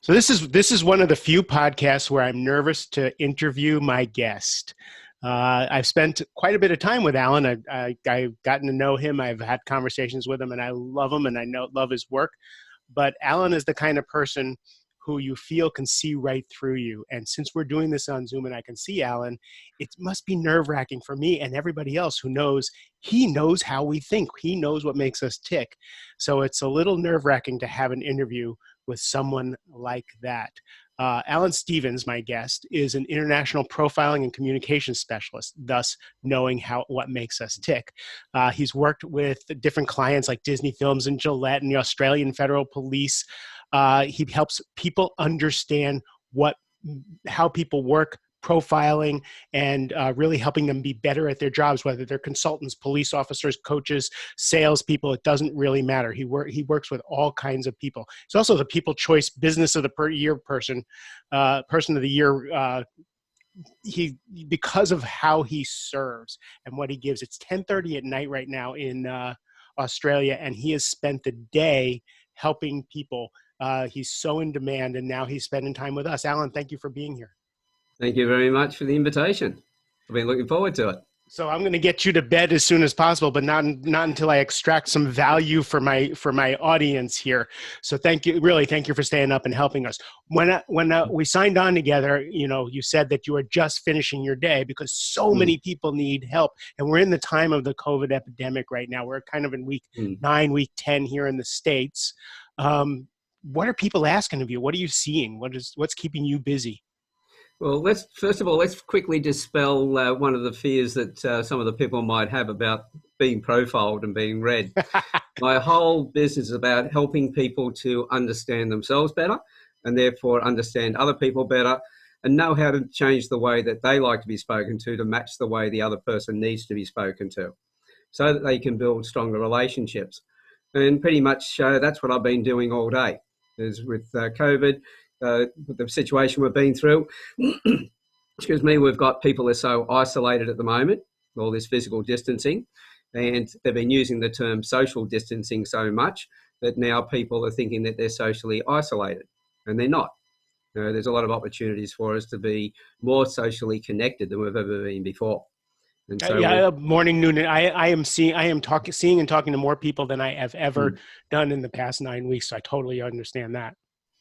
So this is one of the few podcasts where I'm nervous to interview my guest. I've spent quite a bit of time with Alan. I've gotten to know him. I've had conversations with him, and I love him, and I love his work. But Alan is the kind of person who you feel can see right through you. And since we're doing this on Zoom and I can see Alan, it must be nerve-wracking for me and everybody else who knows he knows how we think. He knows what makes us tick. So it's a little nerve-wracking to have an interview with someone like that. Alan Stevens, my guest, is an international profiling and communication specialist, thus knowing what makes us tick. He's worked with different clients like Disney Films and Gillette and the Australian Federal Police. He helps people understand how people work, profiling, and really helping them be better at their jobs, whether they're consultants, police officers, coaches, salespeople. It doesn't really matter. He works with all kinds of people. He's also the People Choice Business of the Year person of the year. Because of how he serves and what he gives. It's 10:30 at night right now in Australia, and he has spent the day helping people. He's so in demand, and now he's spending time with us. Alan, thank you for being here. Thank you very much for the invitation. I've been looking forward to it. So I'm going to get you to bed as soon as possible, but not until I extract some value for my audience here. So thank you for staying up and helping us. When we signed on together, you said that you were just finishing your day because so many people need help, and we're in the time of the COVID epidemic right now. We're kind of in week 9, week 10 here in the States. What are people asking of you? What are you seeing? What's keeping you busy? Well, let's quickly dispel one of the fears that some of the people might have about being profiled and being read. My whole business is about helping people to understand themselves better and therefore understand other people better and know how to change the way that they like to be spoken to match the way the other person needs to be spoken to so that they can build stronger relationships. And pretty much that's what I've been doing all day. Is with COVID, with the situation we've been through, excuse me, we've got people that are so isolated at the moment, all this physical distancing, and they've been using the term social distancing so much that now people are thinking that they're socially isolated, and they're not. There's a lot of opportunities for us to be more socially connected than we've ever been before. And so morning, noon. I am seeing and talking to more people than I have ever done in the past 9 weeks. So I totally understand that.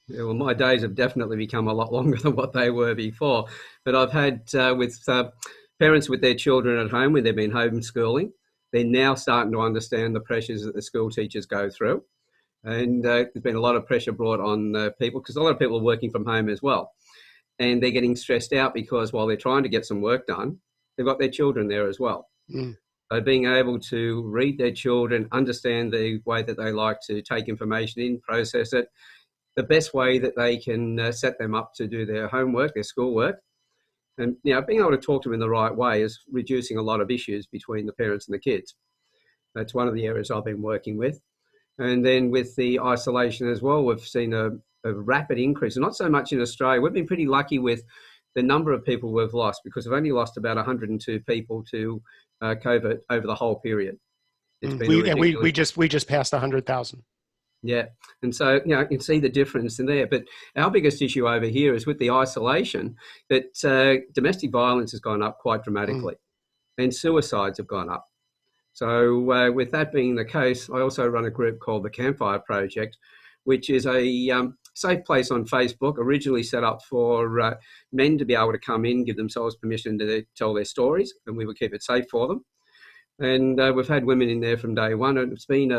Yeah, well, my days have definitely become a lot longer than what they were before. But I've had with parents with their children at home when they've been homeschooling, they're now starting to understand the pressures that the school teachers go through. And there's been a lot of pressure brought on people because a lot of people are working from home as well. And they're getting stressed out because while they're trying to get some work done, they've got their children there as well. So being able to read their children, understand the way that they like to take information in, process it, the best way that they can set them up to do their homework, their schoolwork. And being able to talk to them in the right way is reducing a lot of issues between the parents and the kids. That's one of the areas I've been working with. And then with the isolation as well, we've seen a rapid increase, and not so much in Australia. We've been pretty lucky with the number of people we've lost because we've only lost about 102 people to COVID over the whole period. It's been we just passed 100,000. Yeah, and so you can see the difference in there. But our biggest issue over here is with the isolation that domestic violence has gone up quite dramatically, and suicides have gone up. So with that being the case, I also run a group called the Campfire Project, which is a safe place on Facebook, originally set up for men to be able to come in, give themselves permission to tell their stories, and we would keep it safe for them. And we've had women in there from day one, and it's been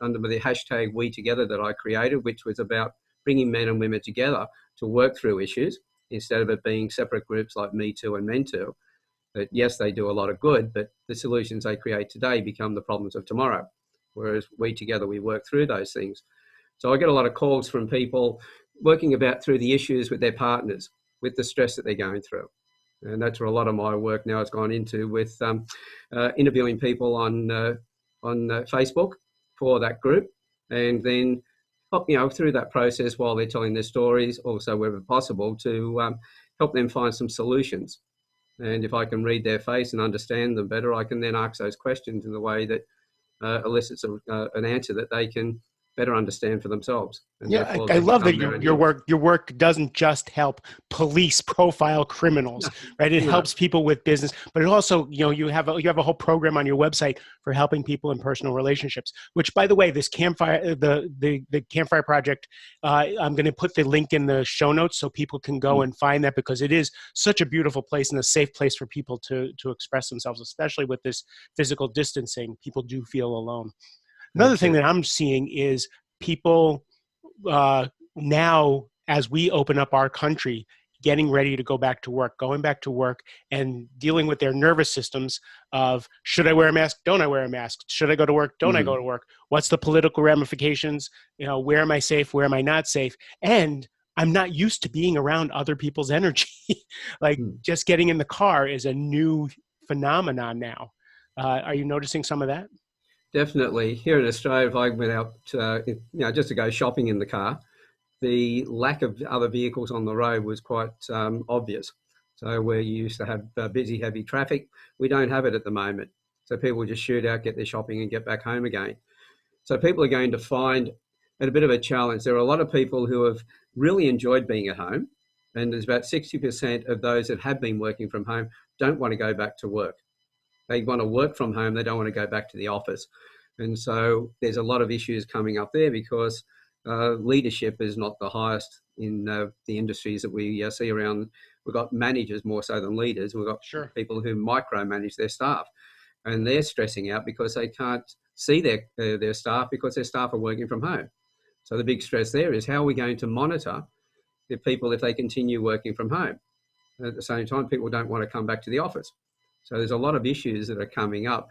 under the hashtag We Together that I created, which was about bringing men and women together to work through issues instead of it being separate groups like Me Too and Men Too. That yes, they do a lot of good, but the solutions they create today become the problems of tomorrow. Whereas we together, we work through those things. So I get a lot of calls from people working about through the issues with their partners, with the stress that they're going through. And that's where a lot of my work now has gone into with interviewing people on Facebook for that group. And then, through that process while they're telling their stories, also wherever possible, to help them find some solutions. And if I can read their face and understand them better, I can then ask those questions in a way that elicits an answer that they can better understand for themselves, and Yeah, therefore I they love that become their own your healers. work doesn't just help police profile criminals, No, right? It no. helps people with business, but it also, you have a whole program on your website for helping people in personal relationships. Which, by the way, this campfire, the campfire project, I'm going to put the link in the show notes so people can go Mm, and find that, because it is such a beautiful place and a safe place for people to express themselves, especially with this physical distancing. People do feel alone. Another that's thing it. that I'm seeing is people, now, as we open up our country, getting ready to go back to work, going back to work and dealing with their nervous systems of, should I wear a mask? Don't I wear a mask? Should I go to work? Don't I go Mm, to work? What's the political ramifications? Where am I safe? Where am I not safe? And I'm not used to being around other people's energy. Like, mm. just getting in the car is a new phenomenon now. Are you noticing some of that? Definitely. Here in Australia, if I went out, just to go shopping in the car, the lack of other vehicles on the road was quite obvious. So where you used to have busy, heavy traffic, we don't have it at the moment. So people just shoot out, get their shopping, and get back home again. So people are going to find it a bit of a challenge. There are a lot of people who have really enjoyed being at home, and there's about 60% of those that have been working from home don't want to go back to work. They want to work from home. They don't want to go back to the office. And so there's a lot of issues coming up there because leadership is not the highest in the industries that we see around. We've got managers more so than leaders. We've got Sure. people who micromanage their staff, and they're stressing out because they can't see their staff because their staff are working from home. So the big stress there is, how are we going to monitor the people if they continue working from home? And at the same time, people don't want to come back to the office. So there's a lot of issues that are coming up,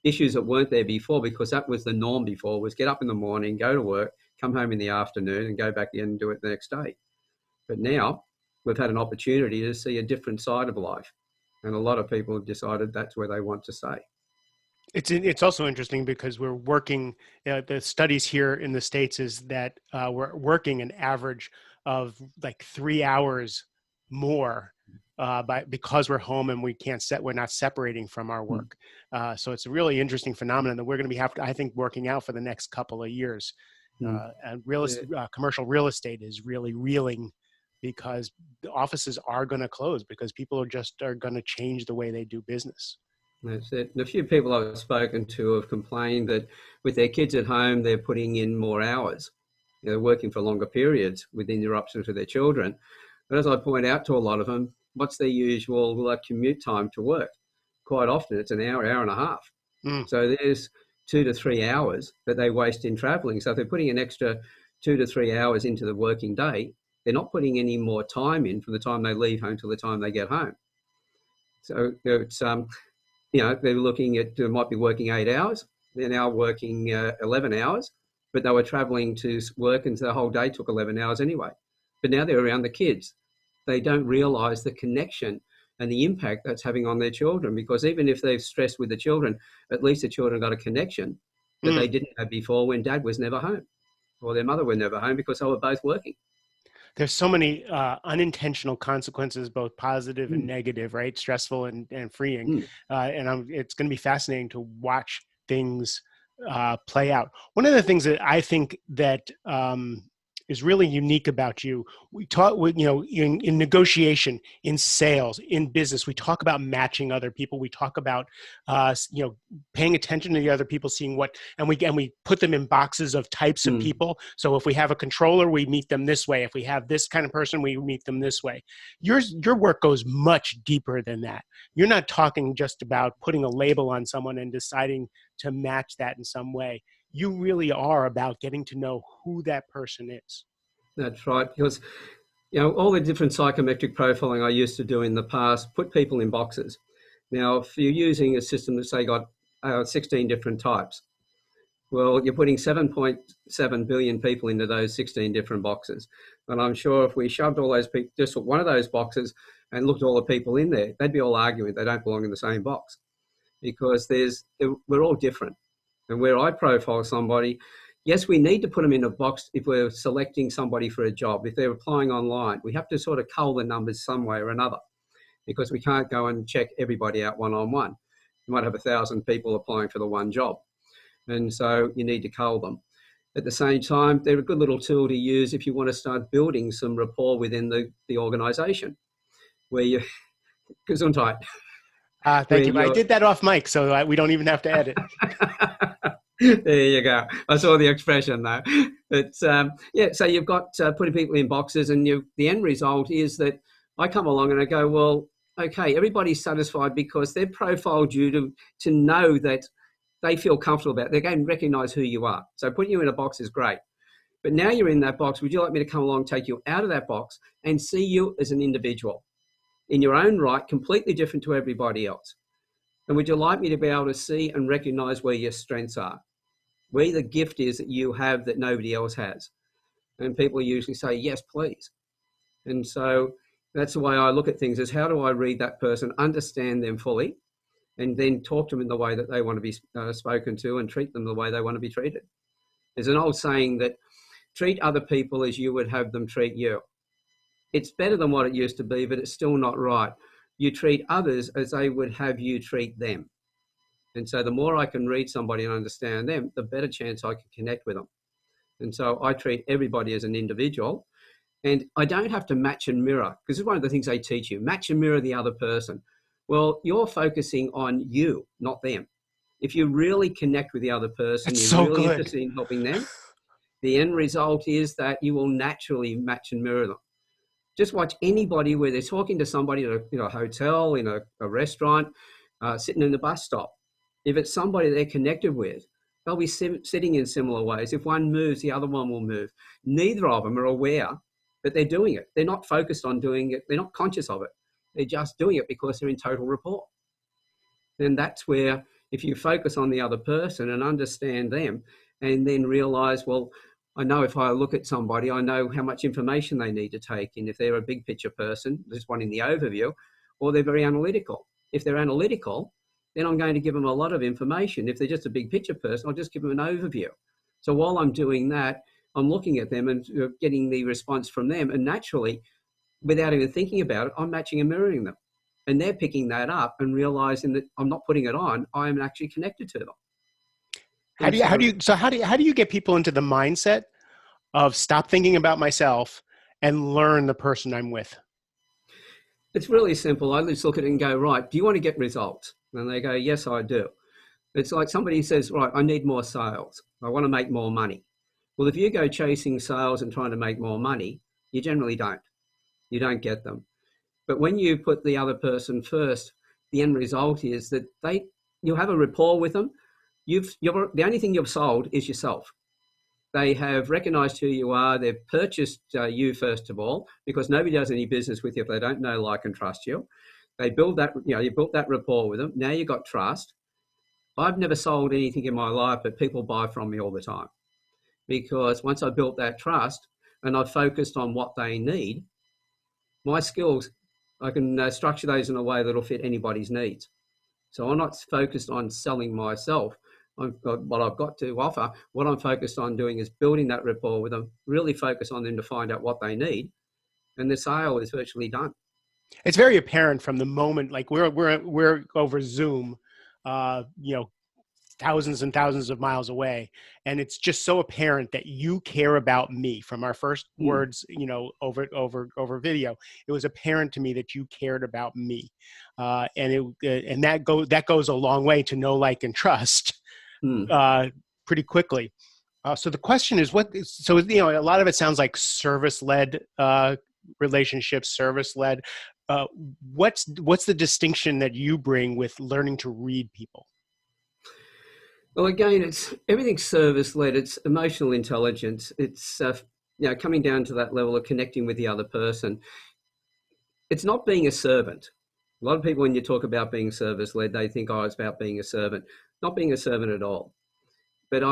issues that weren't there before, because that was the norm before, was get up in the morning, go to work, come home in the afternoon and go back in and do it the next day. But now we've had an opportunity to see a different side of life. And a lot of people have decided that's where they want to stay. It's also interesting because we're working. The studies here in the States is that we're working an average of like 3 hours more, because we're home and we're not separating from our Mm. work. So it's a really interesting phenomenon that we're going to be I think, working out for the next couple of years. Mm. And Yeah, commercial real estate is really reeling because the offices are going to close because people are going to change the way they do business. that's it. And a few people I've spoken to have complained that with their kids at home, they're putting in more hours. Working for longer periods with interruption to their children. But as I point out to a lot of them, what's their usual commute time to work? Quite often it's an hour, hour and a half. Mm, So there's 2 to 3 hours that they waste in traveling. So if they're putting an extra 2 to 3 hours into the working day, they're not putting any more time in from the time they leave home till the time they get home. So it's they're looking at, they might be working 8 hours. They're now working 11 hours, but they were traveling to work and the whole day took 11 hours anyway. But now they're around the kids. They don't realize the connection and the impact that's having on their children, because even if they've stressed with the children, at least the children got a connection that they mm. didn't have before when dad was never home or their mother were never home because they were both working. There's so many unintentional consequences, both positive and Mm, negative, right? Stressful and freeing. mm, It's going to be fascinating to watch things play out. One of the things that I think that is really unique about you, we talk with, in negotiation, in sales, in business, we talk about matching other people. We talk about, paying attention to the other people, seeing what, and we put them in boxes of types of mm. people. So if we have a controller, we meet them this way. If we have this kind of person, we meet them this way. Your work goes much deeper than that. You're not talking just about putting a label on someone and deciding to match that in some way. You really are about getting to know who that person is. That's right. Because all the different psychometric profiling I used to do in the past put people in boxes. Now, if you're using a system that's, say, got 16 different types, well, you're putting 7.7 billion people into those 16 different boxes. And I'm sure if we shoved all those people, just one of those boxes and looked at all the people in there, they'd be all arguing they don't belong in the same box, because we're all different. And where I profile somebody, yes, we need to put them in a box if we're selecting somebody for a job. If they're applying online, we have to sort of cull the numbers some way or another, because we can't go and check everybody out one-on-one. You might have 1,000 people applying for the one job. And so you need to cull them. At the same time, they're a good little tool to use if you want to start building some rapport within the organisation, where you gesundheit, where Thank you. I you're did that off mic, so we don't even have to edit. there you go. I saw the expression though. But yeah, so you've got putting people in boxes, and the end result is that I come along and I go, well, okay, everybody's satisfied because they've profiled you to know that they feel comfortable about it. They can recognise who you are. So putting you in a box is great. But now you're in that box. Would you like me to come along, take you out of that box, and see you as an individual in your own right, completely different to everybody else? And would you like me to be able to see and recognise where your strengths are, where the gift is that you have that nobody else has? And people usually say, yes, please. And so that's the way I look at things, is how do I read that person, understand them fully, and then talk to them in the way that they want to be spoken to, and treat them the way they want to be treated. There's an old saying that treat other people as you would have them treat you. It's better than what it used to be, but it's still not right. You treat others as they would have you treat them. And so the more I can read somebody and understand them, the better chance I can connect with them. And so I treat everybody as an individual, and I don't have to match and mirror, because this is one of the things they teach you, match and mirror the other person. Well, you're focusing on you, not them. If you really connect with the other person, That's you're so really good. interested in helping them, the end result is that you will naturally match and mirror them. Just watch anybody where they're talking to somebody at a hotel, in a restaurant, sitting in the bus stop. If it's somebody they're connected with, they'll be sitting in similar ways. If one moves, the other one will move. Neither of them are aware that they're doing it. They're not focused on doing it. They're not conscious of it. They're just doing it because they're in total rapport. And that's where, if you focus on the other person and understand them, and then realize, well, I know if I look at somebody, I know how much information they need to take in. If they're a big picture person, just wanting the overview, or they're very analytical. If they're analytical, then I'm going to give them a lot of information. If they're just a big picture person, I'll just give them an overview. So while I'm doing that, I'm looking at them and getting the response from them. And naturally, without even thinking about it, I'm matching and mirroring them. And they're picking that up and realizing that I'm not putting it on, I'm actually connected to them. And so How do you get people into the mindset of stop thinking about myself and learn the person I'm with? it's really simple. I just look at it and go, right, do you want to get results? And they go, yes, I do. It's like somebody says, right, I need more sales. I want to make more money. Well, if you go chasing sales and trying to make more money, you generally don't. You don't get them. But when you put the other person first, the end result is that you have a rapport with them. The only thing you've sold is yourself. They have recognized who you are. They've purchased you first of all, because nobody does any business with you if they don't know, like, and trust you. They build that, you built that rapport with them. Now you've got trust. I've never sold anything in my life, but people buy from me all the time, because once I built that trust and I've focused on what they need, my skills, I can structure those in a way that'll fit anybody's needs. So I'm not focused on selling myself. What I've got to offer. What I'm focused on doing is building that rapport with them, really focus on them to find out what they need, and the sale is virtually done. It's very apparent from the moment, like we're over Zoom, you know, thousands and thousands of miles away, and it's just so apparent that you care about me from our first Hmm. words, over video. It was apparent to me that you cared about me, and that goes a long way to know, like, and trust Hmm. uh, pretty quickly. So the question is, a lot of it sounds like service-led relationships, service-led. Uh, what's the distinction that you bring with learning to read people? Well, again, it's everything's service led. It's emotional intelligence. It's coming down to that level of connecting with the other person. It's not being a servant. A lot of people, when you talk about being service led, they think, oh, it's about being a servant. Not being a servant at all. But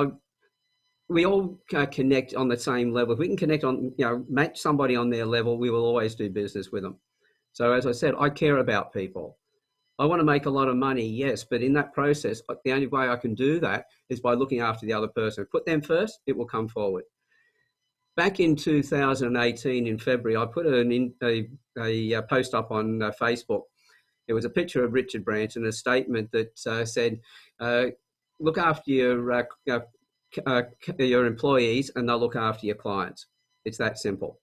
we all connect on the same level. If we can connect on, match somebody on their level, we will always do business with them. So as I said, I care about people. I want to make a lot of money, yes, but in that process, the only way I can do that is by looking after the other person. Put them first, it will come forward. Back in 2018, in February, I put a post up on Facebook. It was a picture of Richard Branson, a statement that said, look after your your employees and they'll look after your clients. It's that simple.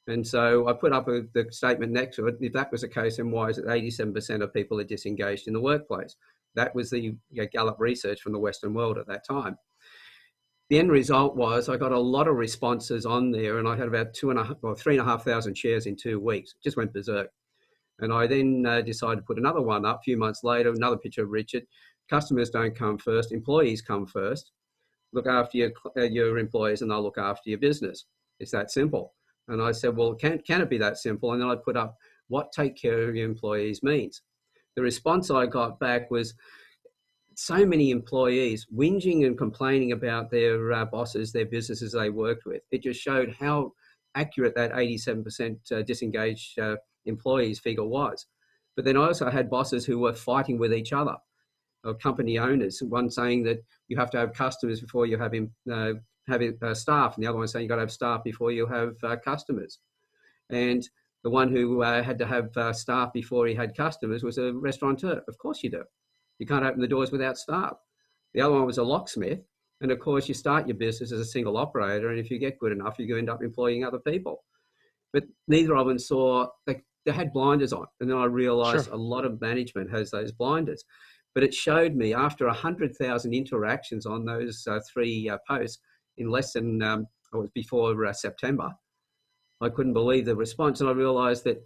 And so I put up the statement next to it. If that was the case, then why is it 87% of people are disengaged in the workplace? That was the Gallup research from the Western world at that time. The end result was I got a lot of responses on there, and I had about 3,500 shares in 2 weeks. It just went berserk. And I then decided to put another one up a few months later, another picture of Richard. Customers don't come first, employees come first. Look after your employees and they'll look after your business. It's that simple. And I said, well, can it be that simple? And then I put up what take care of your employees means. The response I got back was so many employees whinging and complaining about their bosses, their businesses they worked with. It just showed how accurate that 87% disengaged employees figure was. But then I also had bosses who were fighting with each other, or company owners, one saying that you have to have customers before you have staff, and the other one saying you've got to have staff before you have customers. And the one who had to have staff before he had customers was a restaurateur. Of course you do. You can't open the doors without staff. The other one was a locksmith. And of course, you start your business as a single operator. And if you get good enough, you end up employing other people. But neither of them saw, they had blinders on. And then I realized a lot of management has those blinders. But it showed me after 100,000 interactions on those 3 posts in less than, it was before September, I couldn't believe the response. And I realized that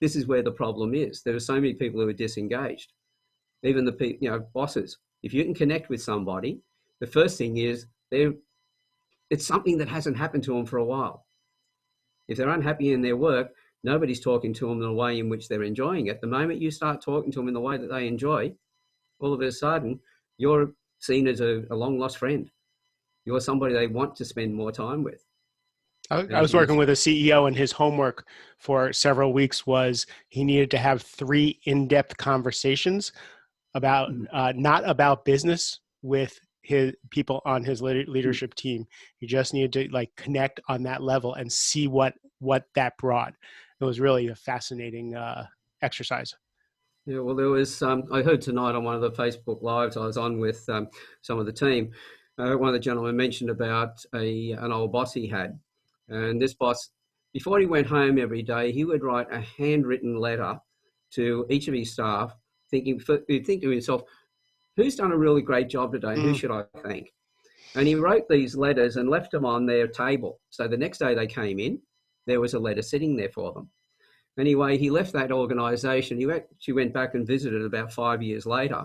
this is where the problem is. There are so many people who are disengaged. Even the bosses. If you can connect with somebody, the first thing is it's something that hasn't happened to them for a while. If they're unhappy in their work, nobody's talking to them in the way in which they're enjoying it. The moment you start talking to them in the way that they enjoy, all of a sudden, you're seen as a long lost friend. You're somebody they want to spend more time with. I was working with a CEO, and his homework for several weeks was he needed to have 3 in-depth conversations about not about business with his people on his leadership team. He just needed to connect on that level and see what that brought. It was really a fascinating exercise. Yeah, well, there was, I heard tonight on one of the Facebook Lives I was on with some of the team, one of the gentlemen mentioned about an old boss he had. And this boss, before he went home every day, he would write a handwritten letter to each of his staff, he'd think to himself, who's done a really great job today? Who should I thank? And he wrote these letters and left them on their table. So the next day they came in, there was a letter sitting there for them. Anyway, he left that organisation. He actually went back and visited about 5 years later.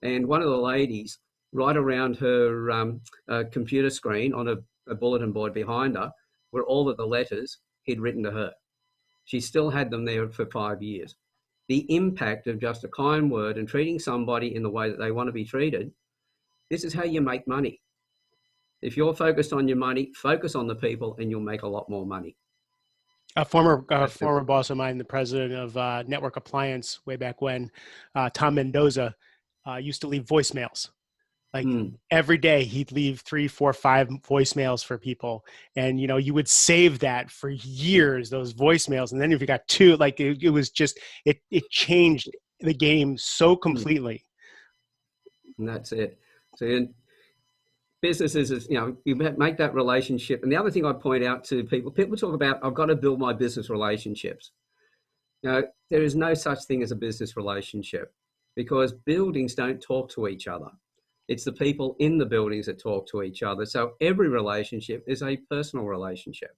And one of the ladies, right around her computer screen on a bulletin board behind her, were all of the letters he'd written to her. She still had them there for 5 years. The impact of just a kind word and treating somebody in the way that they want to be treated, this is how you make money. If you're focused on your money, focus on the people and you'll make a lot more money. A former boss of mine, the president of Network Appliance way back when, Tom Mendoza, used to leave voicemails. Every day he'd leave 3, 4, 5 voicemails for people. And, you would save that for years, those voicemails. And then if you got 2, it was just, it changed the game so completely. And that's it. So businesses is, you make that relationship. And the other thing I point out to people talk about, I've got to build my business relationships. There is no such thing as a business relationship because buildings don't talk to each other. It's the people in the buildings that talk to each other. So every relationship is a personal relationship.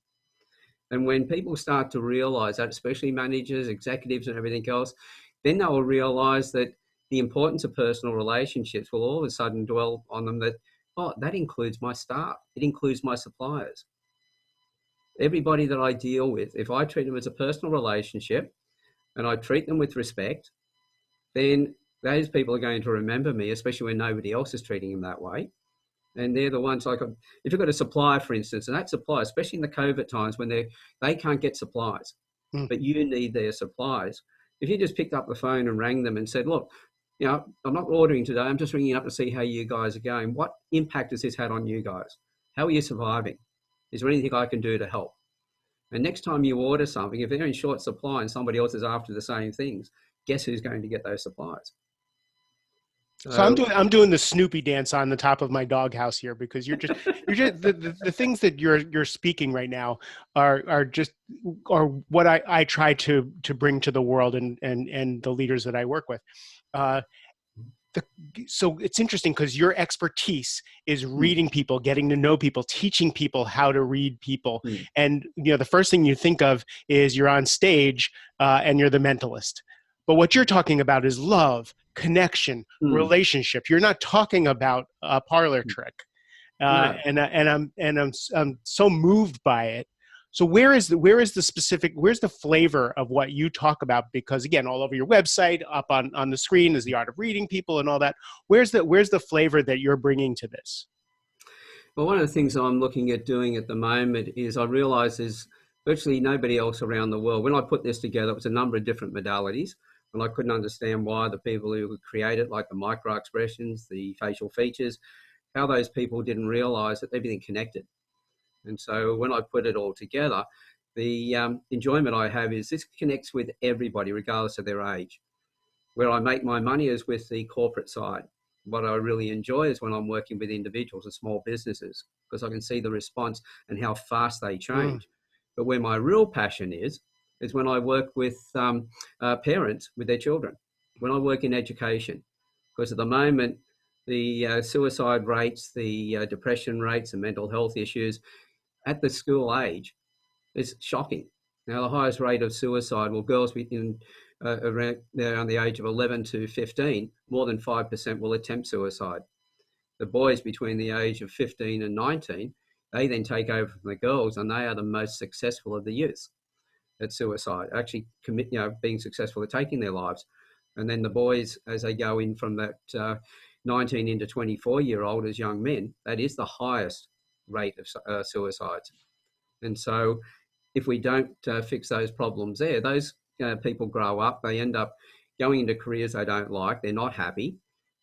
And when people start to realize that, especially managers, executives and everything else, then they will realize that the importance of personal relationships will all of a sudden dwell on them that, that includes my staff. It includes my suppliers. Everybody that I deal with, if I treat them as a personal relationship and I treat them with respect, then those people are going to remember me, especially when nobody else is treating them that way. And they're the ones if you've got a supplier, for instance, and that supplier, especially in the COVID times when they can't get supplies, but you need their supplies. If you just picked up the phone and rang them and said, look, I'm not ordering today. I'm just ringing up to see how you guys are going. What impact has this had on you guys? How are you surviving? Is there anything I can do to help? And next time you order something, if they're in short supply and somebody else is after the same things, guess who's going to get those supplies? So So, I'm doing the Snoopy dance on the top of my doghouse here, because you're just the things that you're speaking right now are just are what I try to bring to the world, and the leaders that I work with. Uh, the, so it's interesting because your expertise is mm, reading people, getting to know people, teaching people how to read people. mm, And the first thing you think of is you're on stage, and you're the mentalist. But what you're talking about is love, connection, mm, relationship. You're not talking about a parlor mm. trick. No. I'm so moved by it. So where is the specific, where's the flavor of what you talk about? Because again, all over your website, up on the screen is the art of reading people and all that. Where's the flavor that you're bringing to this? Well, one of the things I'm looking at doing at the moment is I realise there's virtually nobody else around the world. When I put this together, it was a number of different modalities, and I couldn't understand why the people who would create it, like the micro expressions, the facial features, how those people didn't realise that everything connected. And so when I put it all together, the enjoyment I have is this connects with everybody, regardless of their age. Where I make my money is with the corporate side. What I really enjoy is when I'm working with individuals and small businesses, because I can see the response and how fast they Mm. change. But where my real passion is when I work with parents with their children, when I work in education, because at the moment, the suicide rates, the depression rates, and mental health issues at the school age is shocking. Now, the highest rate of suicide, well, girls in around the age of 11 to 15, more than 5% will attempt suicide. The boys between the age of 15 and 19, they then take over from the girls, and they are the most successful of the youth at suicide, actually being successful at taking their lives. And then the boys, as they go in from that 19 into 24-year-old as young men, that is the highest rate of suicides. And so if we don't fix those problems there, those people grow up, they end up going into careers they don't like, they're not happy.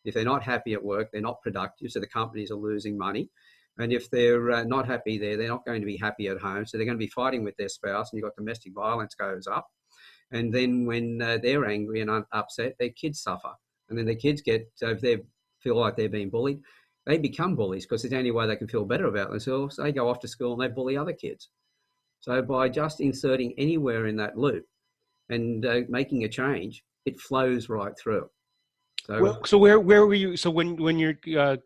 If they're not happy at work, they're not productive, so the companies are losing money. And if they're not happy there, they're not going to be happy at home, so they're going to be fighting with their spouse, and you've got domestic violence goes up. And then when they're angry and upset, their kids suffer. And then their kids get, if they feel like they're being bullied, they become bullies because it's the only way they can feel better about themselves. They go off to school and they bully other kids. So by just inserting anywhere in that loop and making a change, it flows right through. So, Well, so where were you? So when you're,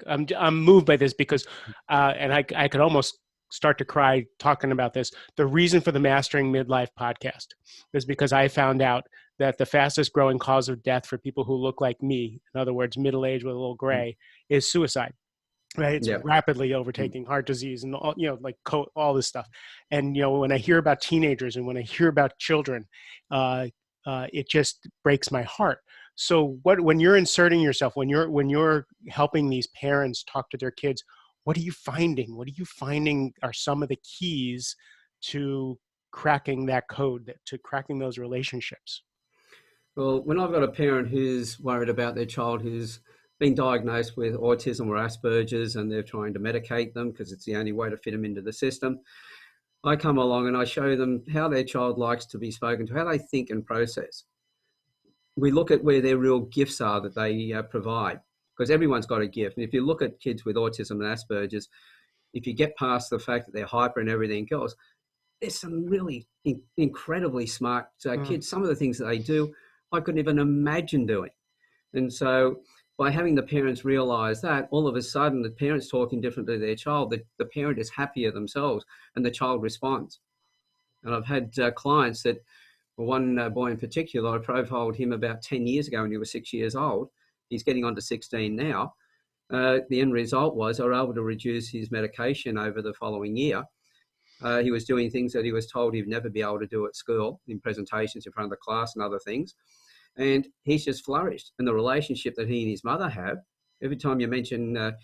I'm moved by this because, and I could almost start to cry talking about this. The reason for the Mastering Midlife podcast is because I found out that the fastest growing cause of death for people who look like me, in other words, middle age with a little gray, is suicide. Right, it's yeah. rapidly overtaking heart disease and all, like all this stuff. And when I hear about teenagers and when I hear about children, uh, it just breaks my heart. So when you're inserting yourself, when you're helping these parents talk to their kids, what are you finding? What are you finding are some of the keys to cracking that code, to cracking those relationships? Well, when I've got a parent who's worried about their child who's been diagnosed with autism or Asperger's and they're trying to medicate them because it's the only way to fit them into the system, I come along and I show them how their child likes to be spoken to, how they think and process. We look at where their real gifts are that they provide, because everyone's got a gift. And if you look at kids with autism and Asperger's, if you get past the fact that they're hyper and everything else, there's some really incredibly smart Mm. kids. Some of the things that they do, I couldn't even imagine doing. And so by having the parents realize that, all of a sudden the parent's talking differently to their child, the parent is happier themselves and the child responds. And I've had clients that, well, one boy in particular, I profiled him about 10 years ago when he was 6 years old. He's getting on to 16 now. The end result was I were able to reduce his medication over the following year. He was doing things that he was told he'd never be able to do at school, in presentations in front of the class and other things. And he's just flourished. And the relationship that he and his mother have, every time you mention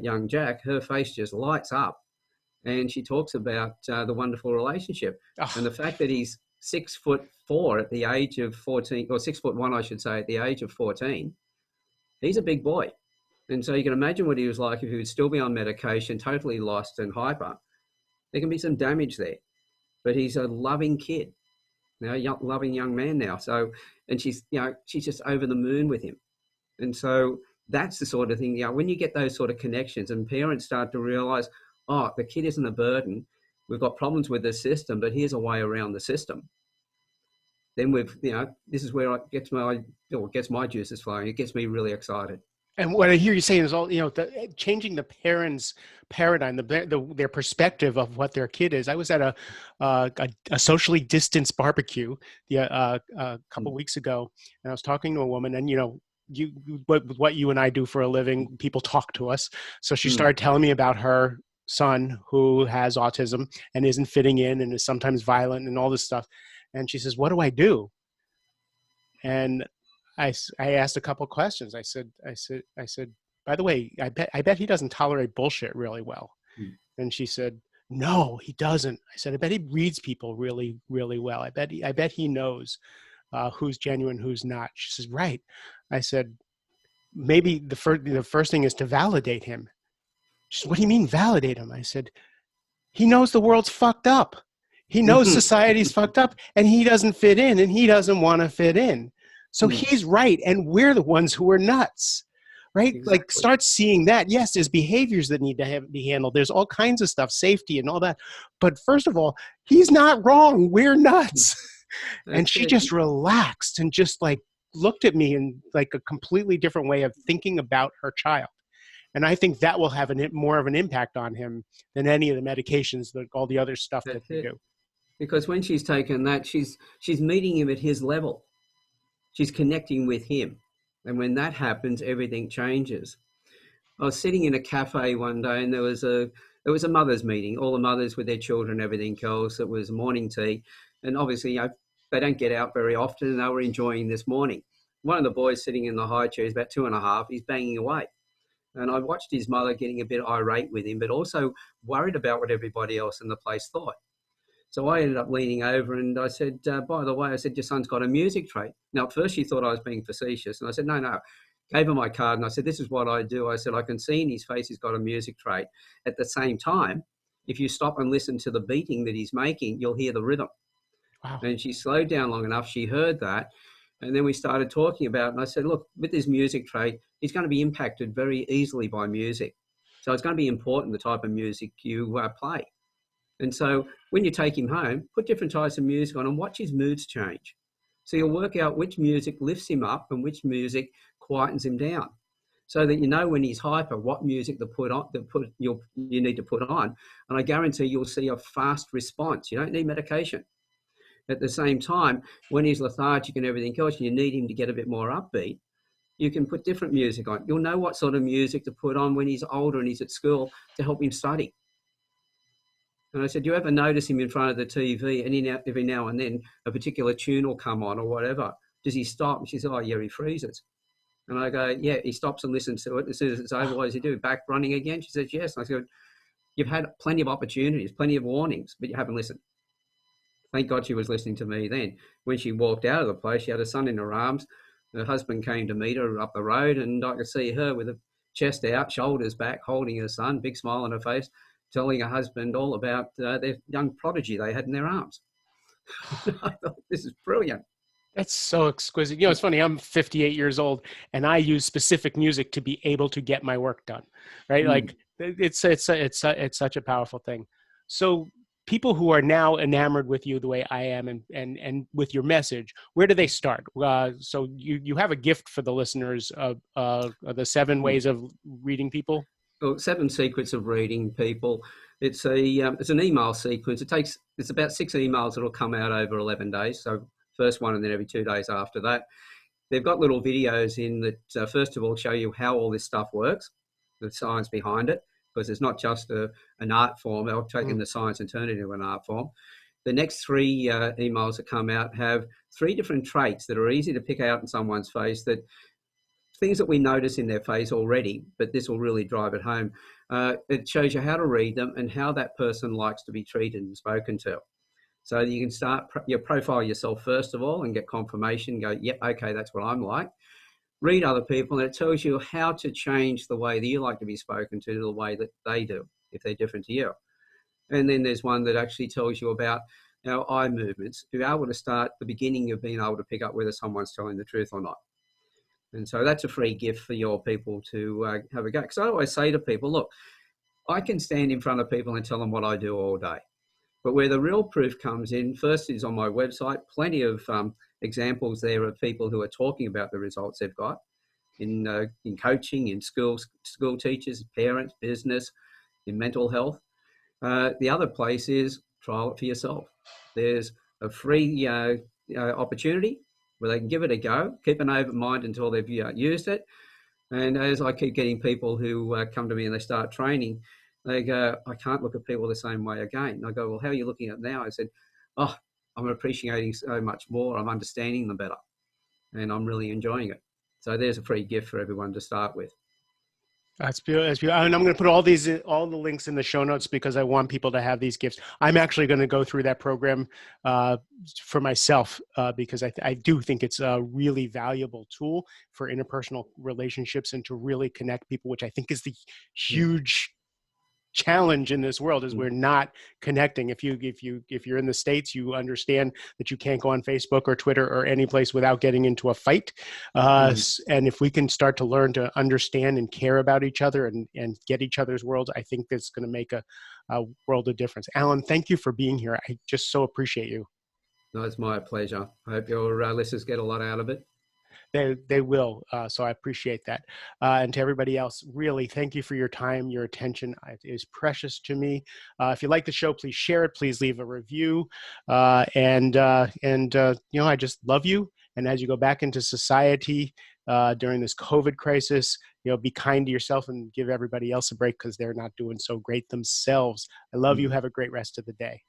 young Jack, her face just lights up. And she talks about the wonderful relationship. And Oh, the fact that he's 6'4" at the age of 14, or 6'1", I should say, at the age of 14, he's a big boy. And so you can imagine what he was like if he would still be on medication, totally lost and hyper. There can be some damage there. But he's a loving kid, loving young man now. So, and she's just over the moon with him. And so That's the sort of thing, when you get those sort of connections and parents start to realize, oh, the kid isn't a burden. We've got problems with the system, but here's a way around the system. Then this is where it gets my juices flowing. It gets me really excited. And what I hear you saying is all, changing the parents' paradigm, their perspective of what their kid is. I was at a socially distanced barbecue a couple weeks ago, and I was talking to a woman, and you what you and I do for a living, people talk to us. So she started telling me about her son who has autism and isn't fitting in and is sometimes violent and all this stuff. And she says, "What do I do?" And I asked a couple questions. I said, by the way, I bet he doesn't tolerate bullshit really well. Mm. And she said, no, he doesn't. I said, I bet he reads people really, really well. I bet he knows who's genuine, who's not. She says, right. I said, maybe the first thing is to validate him. She said, what do you mean validate him? I said, he knows the world's fucked up. He knows society's fucked up, and he doesn't fit in, and he doesn't want to fit in. So he's right, and we're the ones who are nuts, right? Exactly. Like, start seeing that. Yes, there's behaviors that need to be handled. There's all kinds of stuff, safety and all that. But first of all, he's not wrong. We're nuts. And she just relaxed and just like looked at me in like a completely different way of thinking about her child. And I think that will have more of an impact on him than any of the medications, all the other stuff that they do. Because when she's taken that, she's meeting him at his level. She's connecting with him. And when that happens, everything changes. I was sitting in a cafe one day, and it was a mothers' meeting, all the mothers with their children, everything else. It was morning tea. And obviously, they don't get out very often, and they were enjoying this morning. One of the boys sitting in the high chair is about 2.5. He's banging away. And I watched his mother getting a bit irate with him, but also worried about what everybody else in the place thought. So I ended up leaning over and I said, by the way, I said, your son's got a music trait. Now, at first she thought I was being facetious. And I said, no. Gave her my card and I said, this is what I do. I said, I can see in his face he's got a music trait. At the same time, if you stop and listen to the beating that he's making, you'll hear the rhythm. Wow. And she slowed down long enough. She heard that. And then we started talking about it. And I said, look, with this music trait, he's going to be impacted very easily by music. So it's going to be important the type of music you play. And so when you take him home, put different types of music on and watch his moods change. So you'll work out which music lifts him up and which music quietens him down, so that you know when he's hyper what music you need to put on. And I guarantee you'll see a fast response. You don't need medication. At the same time, when he's lethargic and everything else, and you need him to get a bit more upbeat, you can put different music on. You'll know what sort of music to put on when he's older and he's at school to help him study. And I said, do you ever notice him in front of the TV and every now and then a particular tune will come on or whatever? Does he stop? And she said, oh, yeah, he freezes. And I go, yeah, he stops and listens to it. As soon as it's over, what does he do? Back running again? She says, yes. And I said, you've had plenty of opportunities, plenty of warnings, but you haven't listened. Thank God she was listening to me then. When she walked out of the place, she had her son in her arms. Her husband came to meet her up the road, and I could see her with her chest out, shoulders back, holding her son, big smile on her face, telling her husband all about their young prodigy they had in their arms. I thought, this is brilliant. That's so exquisite. It's funny. I'm 58 years old, and I use specific music to be able to get my work done. Right? Like it's such a powerful thing. So people who are now enamored with you the way I am, and with your message, where do they start? So you have a gift for the listeners of the 7 ways of reading people. Well, 7 secrets of reading people. It's an email sequence. It's about 6 emails that'll come out over 11 days. So first one, and then every 2 days after that. They've got little videos in that, first of all, show you how all this stuff works, the science behind it, because it's not just an art form. They'll take in the science and turn it into an art form. The next 3 emails that come out have 3 different traits that are easy to pick out in someone's face, that things that we notice in their face already, but this will really drive it home. It shows you how to read them and how that person likes to be treated and spoken to. So you can start your profile yourself first of all and get confirmation, go, yep, okay, that's what I'm like. Read other people, and it tells you how to change the way that you like to be spoken to the way that they do, if they're different to you. And then there's one that actually tells you about eye movements, to be able to start the beginning of being able to pick up whether someone's telling the truth or not. And so that's a free gift for your people to have a go. Because I always say to people, look, I can stand in front of people and tell them what I do all day. But where the real proof comes in, first is on my website, plenty of examples there of people who are talking about the results they've got in coaching, in schools, school teachers, parents, business, in mental health. The other place is trial it for yourself. There's a free opportunity where they can give it a go, keep an open mind until they've used it. And as I keep getting people who come to me and they start training, they go, I can't look at people the same way again. And I go, well, how are you looking at it now? I said, oh, I'm appreciating so much more. I'm understanding them better and I'm really enjoying it. So there's a free gift for everyone to start with. That's beautiful. That's beautiful. And I'm going to put all all the links in the show notes because I want people to have these gifts. I'm actually going to go through that program for myself because I do think it's a really valuable tool for interpersonal relationships and to really connect people, which I think is the Mm. huge challenge in this world is we're Mm. not connecting. If you're in the States, you understand that you can't go on Facebook or Twitter or any place without getting into a fight. Mm. And if we can start to learn to understand and care about each other and get each other's worlds, I think that's going to make a world of difference. Alan, thank you for being here. I just so appreciate you. No, it's my pleasure. I hope your listeners get a lot out of it. They will. So I appreciate that. And to everybody else, really, thank you for your time, your attention. It is precious to me. If you like the show, please share it. Please leave a review. I just love you. And as you go back into society during this COVID crisis, be kind to yourself and give everybody else a break because they're not doing so great themselves. I love you. Mm. Have a great rest of the day.